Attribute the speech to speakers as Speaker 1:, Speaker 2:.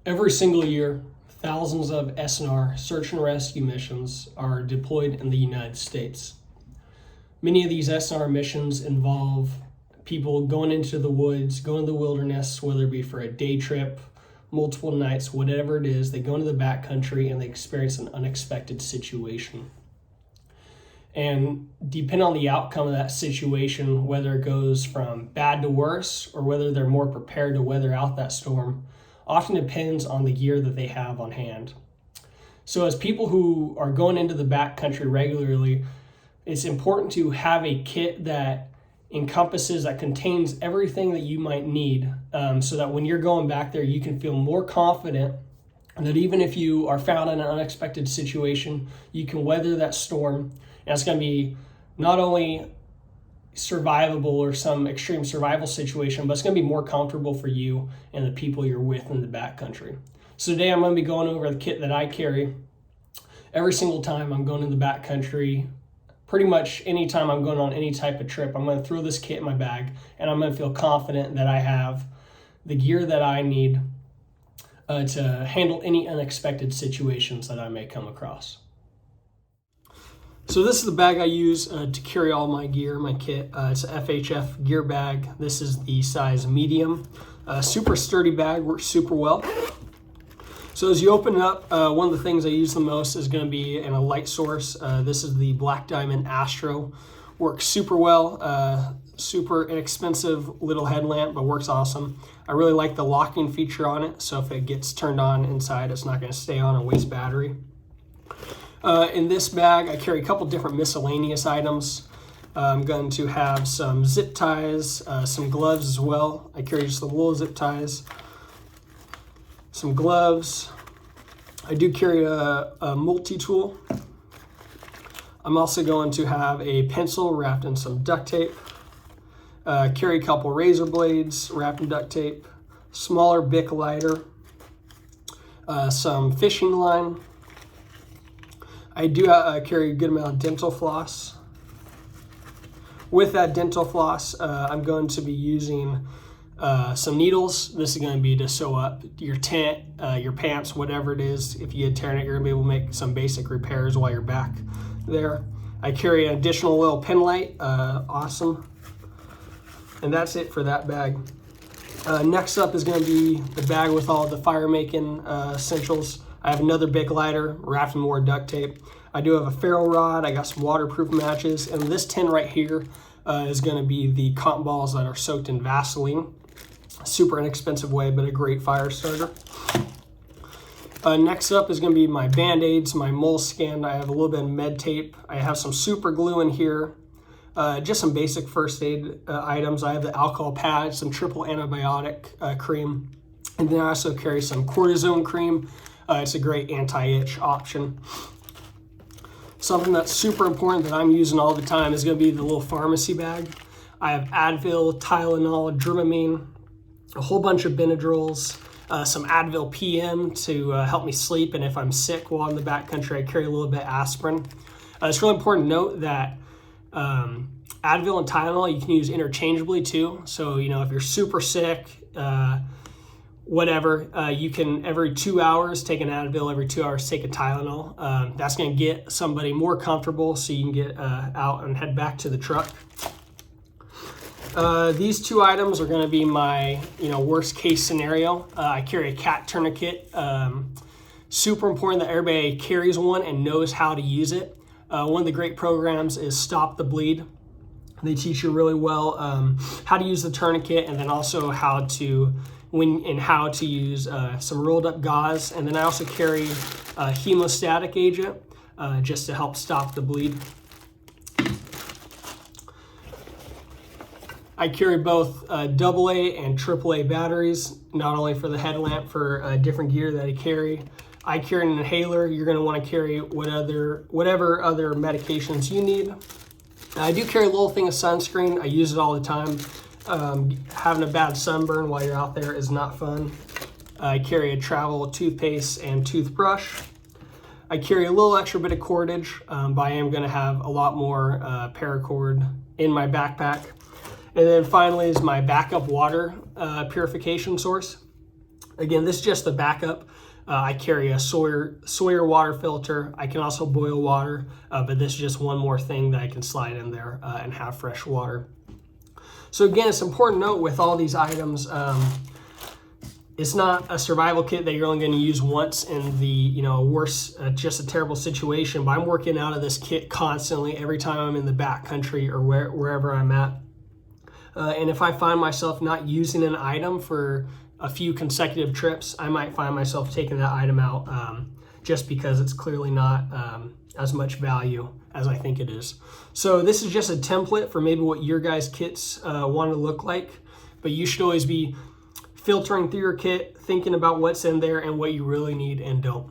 Speaker 1: Every single year, thousands of SNR, search and rescue missions, are deployed in the United States. Many of these SNR missions involve people going into the woods, going to the wilderness, whether it be for a day trip, multiple nights, whatever it is. They go into the backcountry and they experience an unexpected situation. And depending on the outcome of that situation, whether it goes from bad to worse or whether they're more prepared to weather out that storm, often depends on the gear that they have on hand. So as people who are going into the backcountry regularly, it's important to have a kit that contains everything that you might need, so that when you're going back there, you can feel more confident that even if you are found in an unexpected situation, you can weather that storm. And it's going to be not only survivable or some extreme survival situation, but it's going to be more comfortable for you and the people you're with in the backcountry. So today I'm going to be going over the kit that I carry every single time I'm going in the backcountry. Pretty much anytime I'm going on any type of trip, I'm going to throw this kit in my bag and I'm going to feel confident that I have the gear that I need to handle any unexpected situations that I may come across. So this is the bag I use to carry all my gear, my kit. It's a FHF gear bag. This is the size medium. Super sturdy bag, works super well. So as you open it up, one of the things I use the most is going to be in a light source. This is the Black Diamond Astro. Works super well, super inexpensive little headlamp, but works awesome. I really like the locking feature on it, so if it gets turned on inside, it's not going to stay on and waste battery. In this bag, I carry a couple different miscellaneous items. I'm going to have some zip ties, some gloves as well. I carry just the wool zip ties, some gloves. I do carry a multi-tool. I'm also going to have a pencil wrapped in some duct tape. Carry a couple razor blades wrapped in duct tape, smaller Bic lighter, some fishing line. I do carry a good amount of dental floss. With that dental floss, I'm going to be using some needles. This is going to be to sew up your tent, your pants, whatever it is. If you get tearing it, you're going to be able to make some basic repairs while you're back there. I carry an additional little pen light, awesome. And that's it for that bag. Next up is going to be the bag with all the fire making essentials. I have another Bic lighter wrapped in more duct tape. I do have a ferro rod. I got some waterproof matches. And this tin right here is going to be the cotton balls that are soaked in Vaseline. Super inexpensive way, but a great fire starter. Next up is going to be my Band-Aids, my moleskin. I have a little bit of med tape. I have some super glue in here. Just some basic first aid items. I have the alcohol pad, some triple antibiotic cream. And then I also carry some cortisone cream. It's a great anti-itch option. Something that's super important that I'm using all the time is going to be the little pharmacy bag. I have Advil, Tylenol, Dramamine, a whole bunch of Benadryls, some Advil PM to help me sleep, and if I'm sick while in the backcountry, I carry a little bit of aspirin. It's really important to note that Advil and Tylenol you can use interchangeably too. So, you know, if you're super sick, you can every 2 hours take an Advil, every 2 hours take a Tylenol. That's going to get somebody more comfortable so you can get out and head back to the truck. These two items are going to be my worst case scenario. I carry a cat tourniquet. Super important that everybody carries one and knows how to use it. One of the great programs is Stop the Bleed. They teach you really well how to use the tourniquet, and then also how to use some rolled up gauze. And then I also carry a hemostatic agent just to help stop the bleed. I carry both AA and AAA batteries, not only for the headlamp, for different gear that I carry. I carry an inhaler. You're going to want to carry whatever other medications you need. I do carry a little thing of sunscreen. I use it all the time. Having a bad sunburn while you're out there is not fun. I carry a travel toothpaste and toothbrush. I carry a little extra bit of cordage, but I am going to have a lot more Paracord in my backpack. And then finally is my backup water purification source. Again, this is just the backup. I carry a Sawyer water filter. I can also boil water, but this is just one more thing that I can slide in there and have fresh water. So again, it's important to note with all these items, it's not a survival kit that you're only going to use once in the worst, just a terrible situation. But I'm working out of this kit constantly every time I'm in the backcountry or wherever I'm at. And if I find myself not using an item for a few consecutive trips, I might find myself taking that item out just because it's clearly not as much value as I think it is. So this is just a template for maybe what your guys' kits want to look like, but you should always be filtering through your kit, thinking about what's in there and what you really need and don't.